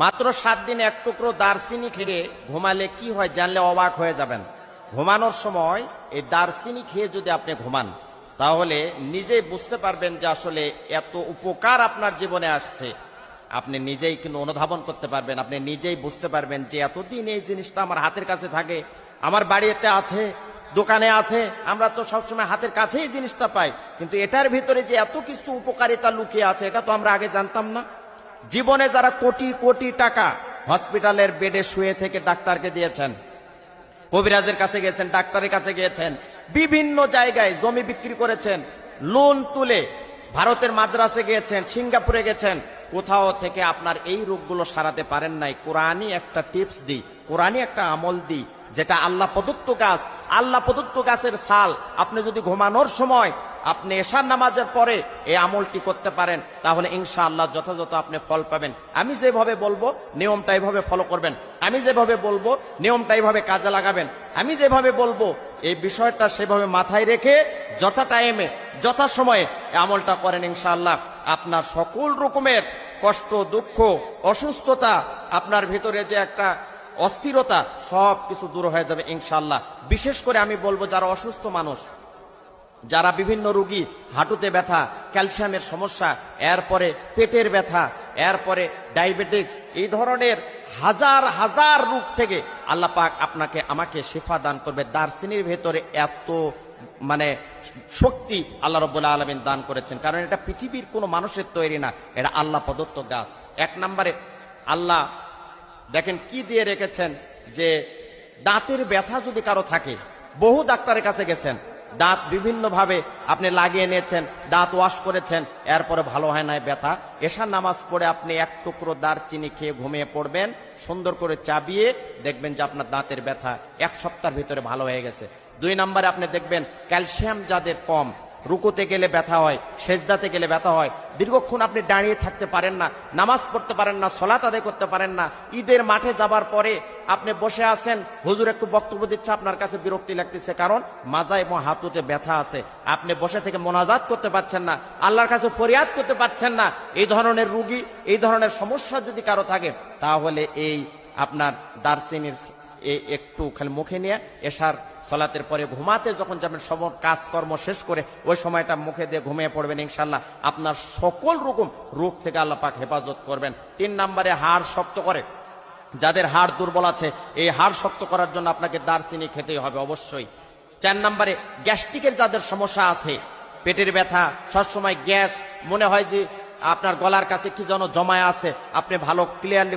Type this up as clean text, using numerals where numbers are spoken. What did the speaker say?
মাত্র 7 দিন এক টুকরো দারচিনি খেয়ে ঘুমালে কি হয় জানলে অবাক হয়ে যাবেন। ঘুমানোর সময় এই দারচিনি খেয়ে যদি আপনি ঘুমান তাহলে নিজেই বুঝতে পারবেন যে আসলে এত উপকার আপনার জীবনে আসছে। আপনি নিজেই কিন্তু অনুধাবন করতে পারবেন, আপনি নিজেই বুঝতে পারবেন যে এতদিন এই জিনিসটা আমার হাতের কাছে থাকে, আমার বাড়িতে আছে, দোকানে আছে, আমরা তো সবসময় হাতের কাছেই জিনিসটা পাই, কিন্তু এটার ভিতরে যে এত কিছু উপকারিতা লুকিয়ে আছে এটা তো আমরা আগে জানতাম না। জীবনে যারা কোটি কোটি টাকা হসপিটালের বেডে শুয়ে থেকে ডাক্তারকে দিয়েছেন, কবিরাজের কাছে গিয়েছেন, ডাক্তারের কাছে গিয়েছেন, বিভিন্ন জায়গায় জমি বিক্রি করেছেন, লোন তুলে ভারতের মাদ্রাসে গিয়েছেন, সিঙ্গাপুরে গেছেন, কোথাও থেকে আপনার এই রোগগুলো সারাতে পারেন নাই। কোরআনই একটা টিপস দিই, কোরআনই একটা আমল দিই, যেটা আল্লাহ প্রদত্ত গাছ, আল্লাহ প্রদত্ত গাছের ছাল আপনি যদি ঘুমানোর সময় আপনি এশার নামাজের পরে এই আমলটি করতে পারেন তাহলে ইনশাআল্লাহ যথাযথ আপনি ফল পাবেন। আমি যেভাবে বলবো নিয়মটা এইভাবে ফলো করবেন, আমি যেভাবে বলবো নিয়মটা এইভাবে কাজে লাগাবেন, আমি যেভাবে বলবো এই বিষয়টা সেভাবে মাথায় রেখে যথা টাইমে যথা সময়ে আমলটা করেন, ইনশাআল্লাহ আপনার সকল রকমের কষ্ট, দুঃখ, অসুস্থতা, আপনার ভিতরে যে একটা অস্থিরতা সব কিছু দূর হয়ে যাবে ইনশাআল্লাহ। বিশেষ করে আমি বলবো যারা অসুস্থ মানুষ, যারা বিভিন্ন রোগী, হাঁটুতে ব্যথা, ক্যালসিয়ামের সমস্যা, এরপরে পেটের ব্যথা, এরপরে ডায়াবেটিক্স, এই ধরনের হাজার হাজার রোগ থেকে আল্লাহ পাক আপনাকে আমাকে শিফা দান করবে। দারচিনির ভেতরে এত শক্তি আল্লাহ রাব্বুল আলামিন দান করেছেন, কারণ এটা পৃথিবীর কোনো মানুষের তৈরি না, এটা আল্লাহ প্রদত্ত গাছ। এক নম্বরে আল্লাহ দেখেন কি দিয়ে রেখেছেন, যে দাঁতের ব্যথা যদি কারো থাকে, বহু ডাক্তারের কাছে গেছেন, দাঁত বিভিন্ন ভাবে আপনি লাগিয়ে নিয়েছেন, দাঁত ওয়াশ করেছেন, এরপরে ভালো হয় না ব্যথা, এশার নামাজ পড়ে আপনি এক টুকরো দারচিনি খেয়ে ঘুমিয়ে পড়বেন, সুন্দর করে চাবিয়ে দেখবেন যে আপনার দাঁতের ব্যথা 1 সপ্তাহের ভিতরে ভালো হয়ে গেছে। 2 নম্বরে আপনি দেখবেন ক্যালসিয়াম যাদের কম, রুকুতে গেলে ব্যথা হয়, সেজদাতে গেলে ব্যথা হয়, দীর্ঘক্ষণ আপনি দাঁড়িয়ে থাকতে পারেন না, নামাজ পড়তে পারেন না, সালাত আদায় করতে পারেন না, ঈদের মাঠে যাবার পরে আপনি বসে আছেন, হুজুর একটু বক্তব্য দিচ্ছে, আপনার কাছে বিরক্তি লাগতেছে, কারণ মাজা এবং হাঁটুতে ব্যথা আছে, আপনি বসে থেকে মোনাজাত করতে পারছেন না, আল্লাহর কাছে ফরিয়াদ করতে পারছেন না, এই ধরনের রোগী, এই ধরনের সমস্যা যদি কারো থাকে তাহলে এই আপনার দারচিনির একটু খালি মুখে নিয়ে এশার সালাতের পরে ঘুমাতে যখন যাবেন, সব কাজকর্ম শেষ করে ওই সময়টা মুখে দিয়ে ঘুমিয়ে পড়বেন, ইনশাআল্লাহ আপনার সকল রকম রোগ থেকে আল্লাহ পাক হেফাজত করবেন। 3 নম্বরে হাড় শক্ত করে, যাদের হাড় দুর্বল আছে এই হাড় শক্ত করার জন্য আপনাকে দারচিনি খেতেই হবে অবশ্যই। 4 নম্বরে গ্যাস্ট্রিকের যাদের সমস্যা আছে, পেটের ব্যথা, সবসময় গ্যাস, মনে হয় যে আপনার গলার কাছে কি যেন জমায় আছে, আপনি ভালো ক্লিয়ারলি